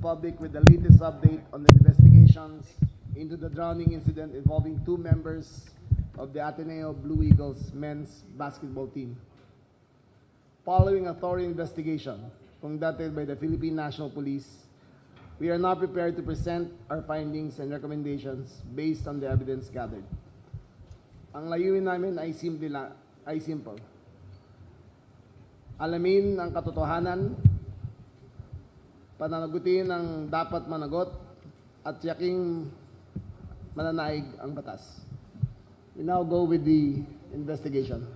public with the latest update on the investigations into the drowning incident involving two members of the Ateneo Blue Eagles men's basketball team. Following a thorough investigation conducted by the Philippine National Police, we are now prepared to present our findings and recommendations based on the evidence gathered. Ang layunin namin ay simple. Alamin ang katotohanan, pananagutin ang dapat managot, at tiyaking mananaig ang batas. We now go with the investigation.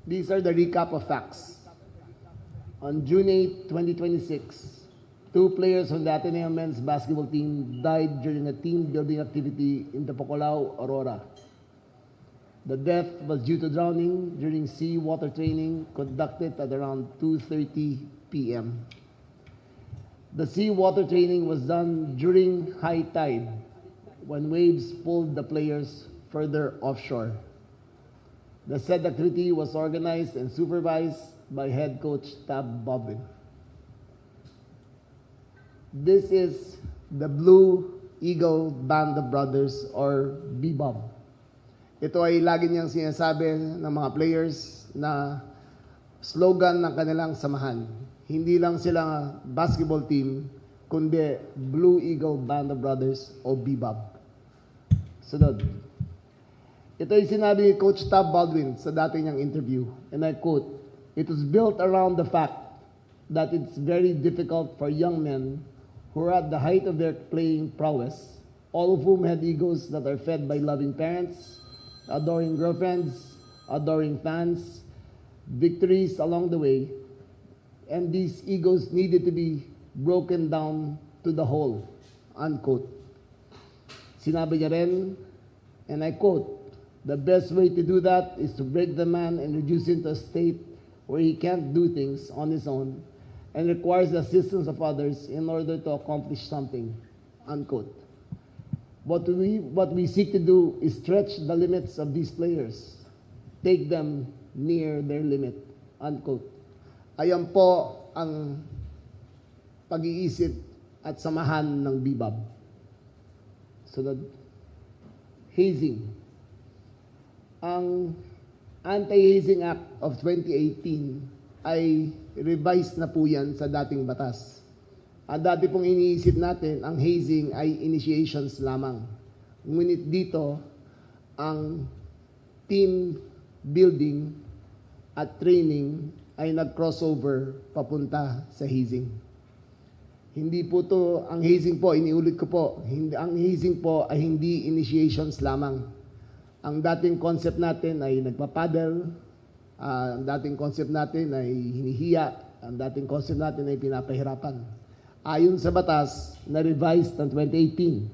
These are the recap of facts. On June 8, 2026, two players from the Ateneo men's basketball team died during a team building activity in the Pocolao, Aurora. The death was due to drowning during sea water training conducted at around 2:30 p.m. The sea water training was done during high tide when waves pulled the players further offshore. The said activity was organized and supervised by head coach Tab Baldwin. This is the Blue Eagle Band of Brothers or BBOB. Ito ay lagi niyang sinasabi ng mga players na slogan ng kanilang samahan. Hindi lang sila basketball team, kundi Blue Eagle Band of Brothers o BBOB. Sunod. Ito ay sinabi ni Coach Tab Baldwin sa dati niyang interview, and I quote, "It was built around the fact that it's very difficult for young men who are at the height of their playing prowess, all of whom had egos that are fed by loving parents, adoring girlfriends, adoring fans, victories along the way, and these egos needed to be broken down to the whole," unquote. Sinabi niya rin, and I quote, "The best way to do that is to break the man and reduce him to a state where he can't do things on his own and requires the assistance of others in order to accomplish something," unquote. What we seek to do is stretch the limits of these players, take them near their limit, unquote. Ayan po ang pag-iisip at samahan ng BBOB. Sunod. Hazing. Ang Anti-Hazing Act of 2018 ay revised na po yan sa dating batas. Ang dati pong iniisip natin, ang hazing ay initiations lamang. Ngunit dito, ang team building at training ay nag-crossover papunta sa hazing. Hindi po to, ang hazing po, iniulit ko po, ang hazing po ay hindi initiations lamang. Ang dating concept natin ay nagpapaddle, ang dating concept natin ay hinihiya, ang dating concept natin ay pinapahirapan. Ayon sa batas na revised ng 2018,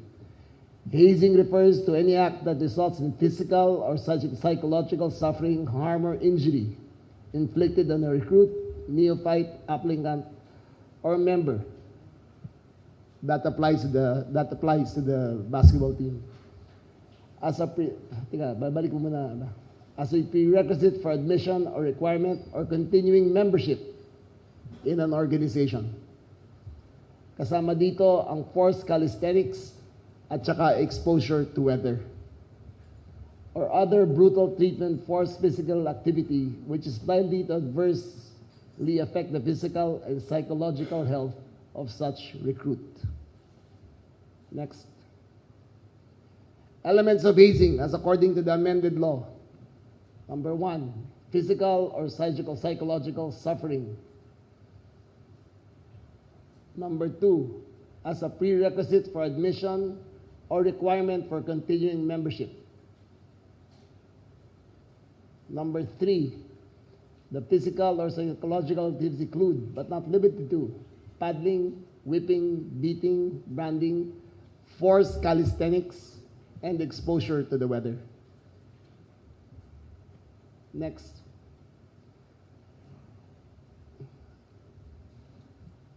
hazing refers to any act that results in physical or psychological suffering, harm, or injury inflicted on a recruit, neophyte, applicant, or member. That applies to the basketball team. As a prerequisite for admission or requirement or continuing membership in an organization. Kasama dito ang forced calisthenics at saka exposure to weather or other brutal treatment, forced physical activity which is likely to adversely affect the physical and psychological health of such recruit. Next. Elements of hazing as according to the amended law. Number 1, physical or psychological suffering. Number 2, as a prerequisite for admission or requirement for continuing membership. Number 3, the physical or psychological activities include, but not limited to, paddling, whipping, beating, branding, forced calisthenics, and exposure to the weather. Next.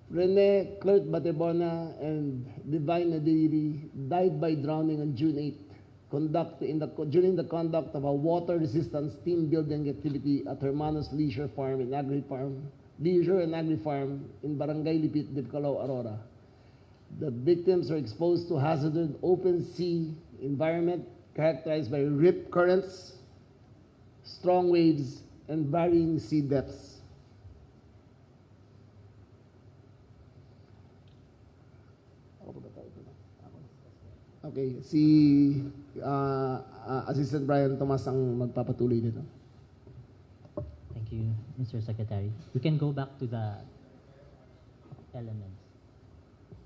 Rene Clerk Batebona and Divine Nadiri died by drowning on June 8 during the conduct of a water resistance team building activity at Hermanos Leisure Farm and Agri Farm Leisure and Agri Farm in Barangay Lipit, Dipcalaw, Aurora. The victims are exposed to hazardous open sea environment characterized by rip currents, strong waves, and varying sea depths. Okay, si Assistant Brian Tomas ang magpapatuloy nito. Thank you, Mr. Secretary. We can go back to the elements.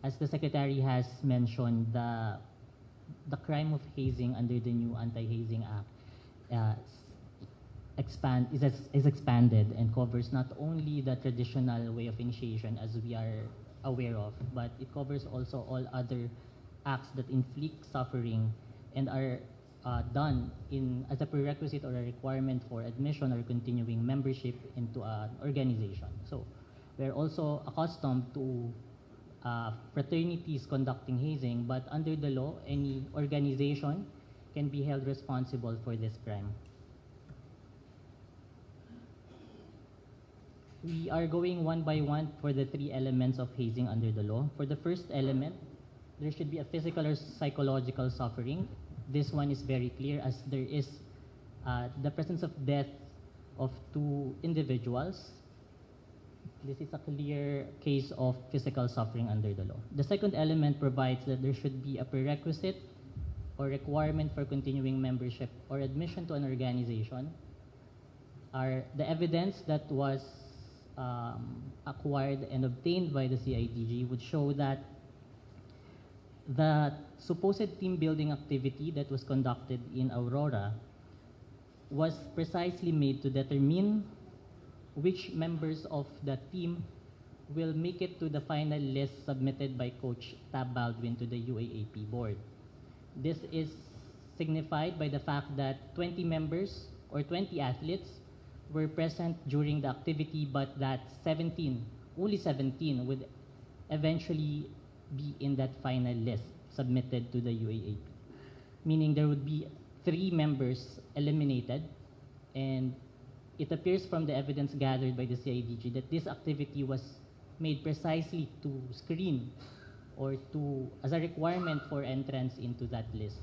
As the Secretary has mentioned, the crime of hazing under the new Anti-Hazing Act is expanded and covers not only the traditional way of initiation as we are aware of, but it covers also all other acts that inflict suffering and are done as a prerequisite or a requirement for admission or continuing membership into an organization. So we're also accustomed to fraternities conducting hazing, but under the law, any organization can be held responsible for this crime. We are going one by one for the three elements of hazing under the law. For the first element, there should be a physical or psychological suffering. This one is very clear as there is the presence of death of two individuals. This is a clear case of physical suffering under the law. The second element provides that there should be a prerequisite or requirement for continuing membership or admission to an organization. The evidence that was acquired and obtained by the CIDG would show that the supposed team building activity that was conducted in Aurora was precisely made to determine which members of the team will make it to the final list submitted by Coach Tab Baldwin to the UAAP board. This is signified by the fact that 20 members or 20 athletes were present during the activity, but that only 17 would eventually be in that final list submitted to the UAAP. Meaning there would be 3 members eliminated, and it appears from the evidence gathered by the CIDG that this activity was made precisely to screen or as a requirement for entrance into that list.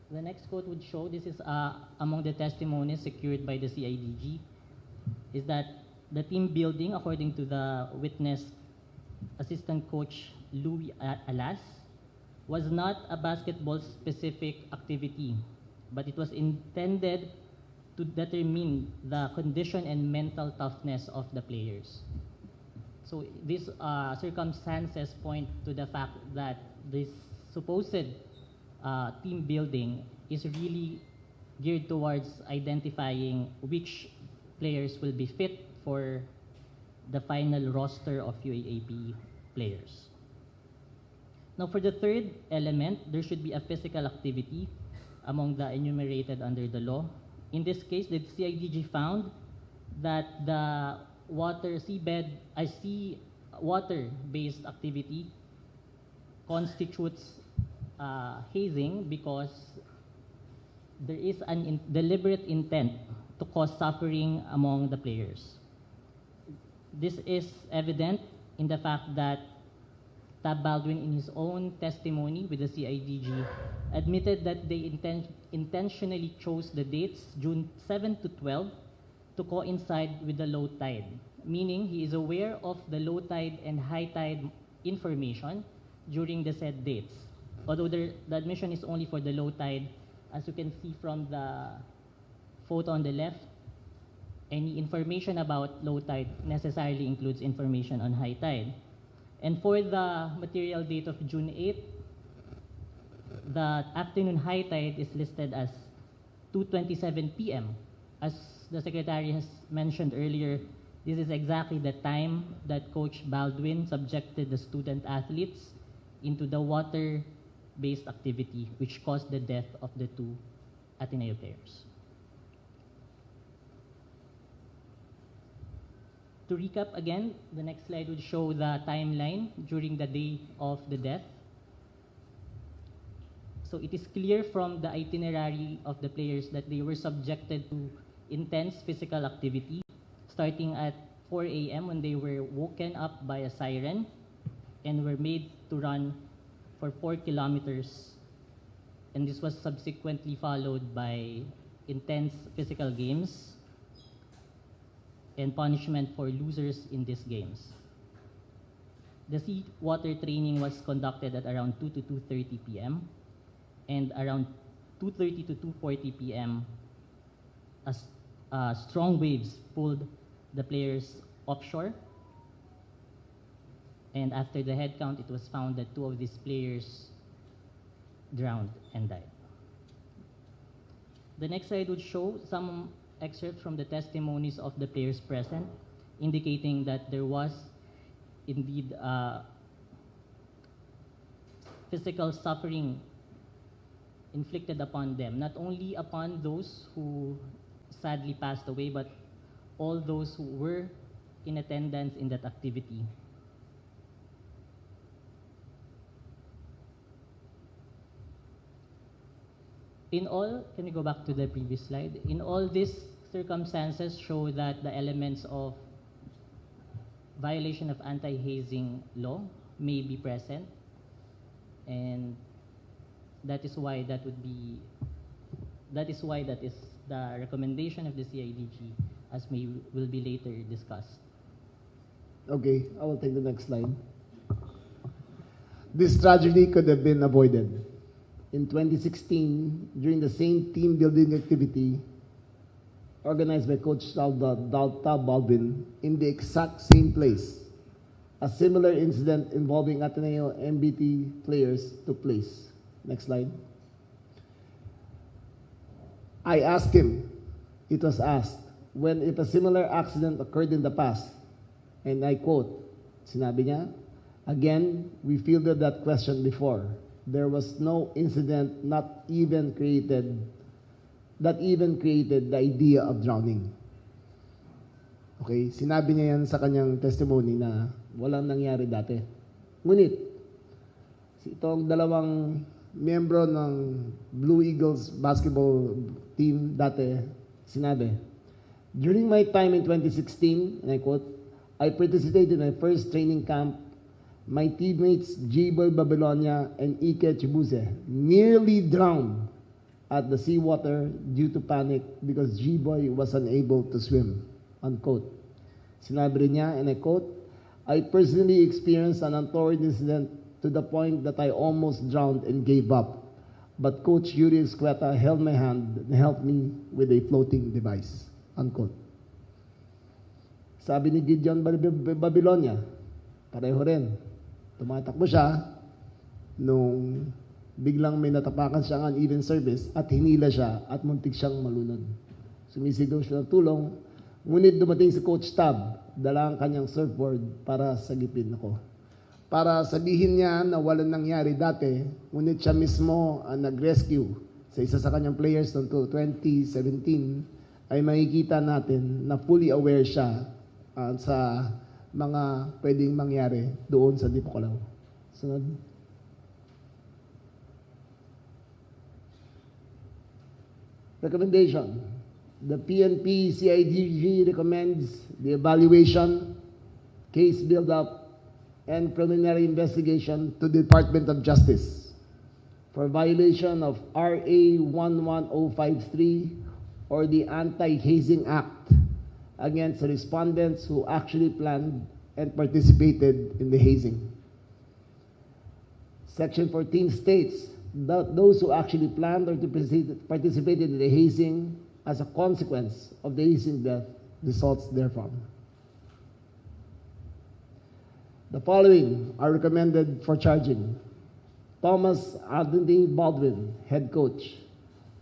The next quote would show, this is among the testimonies secured by the CIDG, is that the team building, according to the witness, assistant coach Louis Alas, was not a basketball-specific activity, but it was intended to determine the condition and mental toughness of the players. So these circumstances point to the fact that this supposed team building is really geared towards identifying which players will be fit for the final roster of UAAP players. Now for the third element, there should be a physical activity among the enumerated under the law. In this case, the CIDG found that the sea water-based activity constitutes hazing because there is an deliberate intent to cause suffering among the players. This is evident in the fact that Tab Baldwin, in his own testimony with the CIDG, admitted that they intentionally chose the dates June 7 to 12 to coincide with the low tide, meaning he is aware of the low tide and high tide information during the said dates. Although the admission is only for the low tide, as you can see from the photo on the left, any information about low tide necessarily includes information on high tide. And for the material date of June 8, the afternoon high tide is listed as 2:27 p.m. As the Secretary has mentioned earlier, this is exactly the time that Coach Baldwin subjected the student athletes into the water-based activity, which caused the death of the 2 Ateneo players. To recap again, the next slide would show the timeline during the day of the death. So it is clear from the itinerary of the players that they were subjected to intense physical activity, starting at 4 a.m. when they were woken up by a siren and were made to run for 4 kilometers. And this was subsequently followed by intense physical games and punishment for losers in these games. The seawater training was conducted at around 2 to 2:30 p.m. and around 2:30 to 2:40 p.m. as strong waves pulled the players offshore. And after the head count, it was found that 2 of these players drowned and died. The next slide would show some excerpts from the testimonies of the players present, indicating that there was indeed physical suffering inflicted upon them, not only upon those who sadly passed away, but all those who were in attendance in that activity. In all, can you go back to the previous slide? In all, these circumstances show that the elements of violation of anti-hazing law may be present, and that is why that is the recommendation of the CIDG, as will be later discussed. Okay, I will take the next slide. This tragedy could have been avoided. In 2016, during the same team building activity organized by Coach Dalta Baldwin in the exact same place, a similar incident involving Ateneo MBT players took place. Next slide. I asked him, it was asked, when if a similar accident occurred in the past, and I quote, sinabi niya, again, we fielded that question before. There was no incident that even created the idea of drowning. Okay, sinabi niya yan sa kanyang testimony na walang nangyari dati. Ngunit, itong dalawang miyembro ng Blue Eagles basketball team dati, sinabi, during my time in 2016, and I quote, I participated in my first training camp. My teammates G-Boy Babylonia and Ike Chibuse nearly drowned at the seawater due to panic because G-Boy was unable to swim, unquote. Sinabi rin niya, and I quote, I personally experienced an untoward incident to the point that I almost drowned and gave up. But Coach Yuri Escueta held my hand and helped me with a floating device, unquote. Sabi ni Gideon Babylonia, pareho rin. Tumatakbo siya nung biglang may natapakan siya ng uneven service at hinila siya at muntik siyang malunod. Sumisigaw siya ng tulong, ngunit dumating si Coach Tab, dala ang kanyang surfboard para sagipin ako. Para sabihin niya na walang nangyari dati, ngunit siya mismo ang nag-rescue sa isa sa kanyang players noong 2017, ay makikita natin na fully aware siya sa mga pwedeng mangyari doon sa Dipokalaw. Sunod. Recommendation. The PNP CIDG recommends the evaluation, case build-up, and preliminary investigation to the Department of Justice for violation of RA 11053 or the Anti-Hazing Act against the respondents who actually planned and participated in the hazing. Section 14 states that those who actually planned or participated in the hazing as a consequence of the hazing death results therefrom. The following are recommended for charging: Thomas Anthony Baldwin, head coach;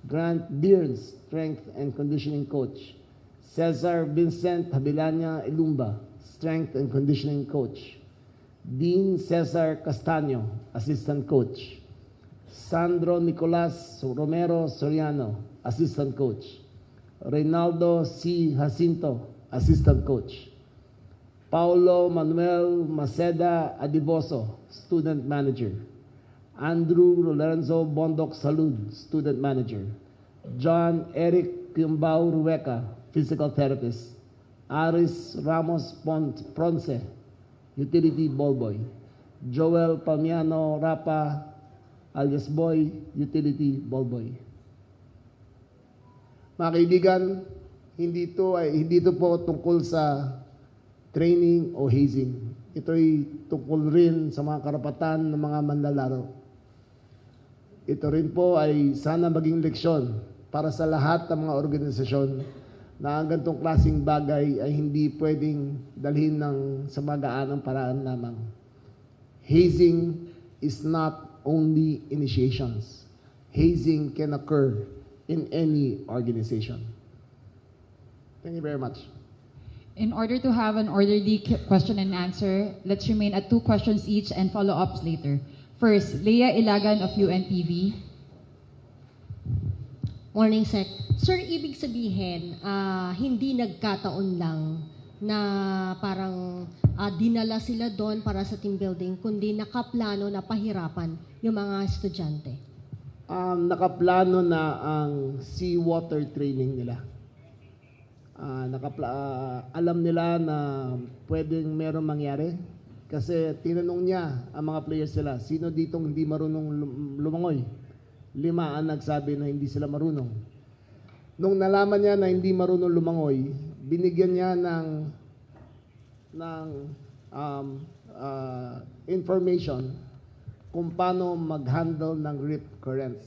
Grant Bearns, strength and conditioning coach; Cesar Vincent Habilanya Ilumba, strength and conditioning coach; Dean Cesar Castaño, assistant coach; Sandro Nicolas Romero Soriano, assistant coach; Reynaldo C. Jacinto, assistant coach; Paulo Manuel Maceda Adiboso, student manager; Andrew Lorenzo Bondoc Salud, student manager; John Eric Kimbao Rueca, physical therapist. Aris Ramos Ponce, utility ball boy. Joel Palmiano Rapa, alias Boy, utility ball boy. Mga kaibigan, hindi ito po tungkol sa training o hazing. Ito ay tungkol rin sa mga karapatan ng mga manlalaro. Ito rin po ay sana maging leksyon para sa lahat ng mga organisasyon na ang ganitong klaseng bagay ay hindi pwedeng dalhin sa magaanang paraan lamang. Hazing is not only initiations. Hazing can occur in any organization. Thank you very much. In order to have an orderly question and answer, let's remain at 2 questions each and follow-ups later. First, Leah Ilagan of UNTV. Morning, Sec. Sir, ibig sabihin, hindi nagkataon lang na parang dinala sila doon para sa team building, kundi nakaplano na pahirapan yung mga estudyante. Nakaplano na ang seawater training nila. Alam nila na pwedeng merong mangyari kasi tinanong niya ang mga players nila, sino ditong hindi marunong lumangoy? 5 ang nagsabi na hindi sila marunong. Nung nalaman niya na hindi marunong lumangoy, binigyan niya ng information kung paano mag-handle ng rip currents.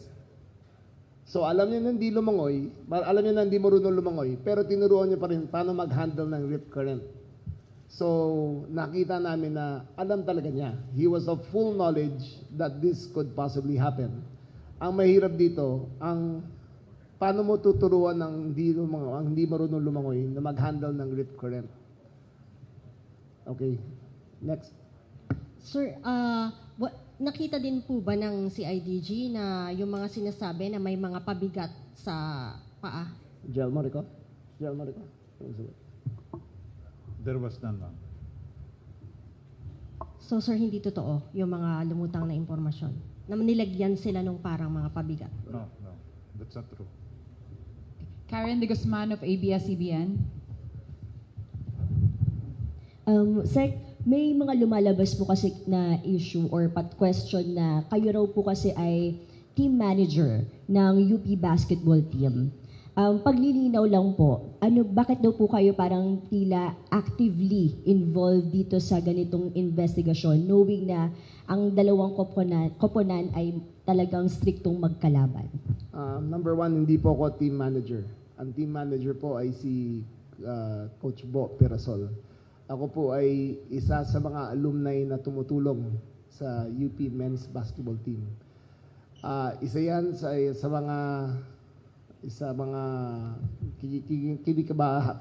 So alam niya na hindi lumangoy, alam niya na hindi marunong lumangoy, pero tinuruan niya pa rin paano mag-handle ng rip current. So nakita namin na alam talaga niya. He was of full knowledge that this could possibly happen. Ang mahirap dito, paano mo tuturuan ang hindi marunong lumangoy na mag-handle ng rip current. Okay, next. Sir, nakita din po ba ng CIDG na yung mga sinasabi na may mga pabigat sa paa? Gel Marico? There was none, ma'am. So, sir, hindi totoo yung mga lumutang na impormasyon na nilagyan sila nung parang mga pabigat? No, that's not true. Karen De Guzman of ABS-CBN. Sec, may mga lumalabas po kasi na issue or question na kayo raw po kasi ay team manager ng UP basketball team. Paglilinaw lang po, bakit daw po kayo parang tila actively involved dito sa ganitong investigasyon knowing na ang dalawang koponan ay talagang striktong magkalaban? Number 1, hindi po ako team manager. Ang team manager po ay si Coach Bo Pirasol. Ako po ay isa sa mga alumni na tumutulong sa UP men's basketball team. Isa yan sa mga kinikaba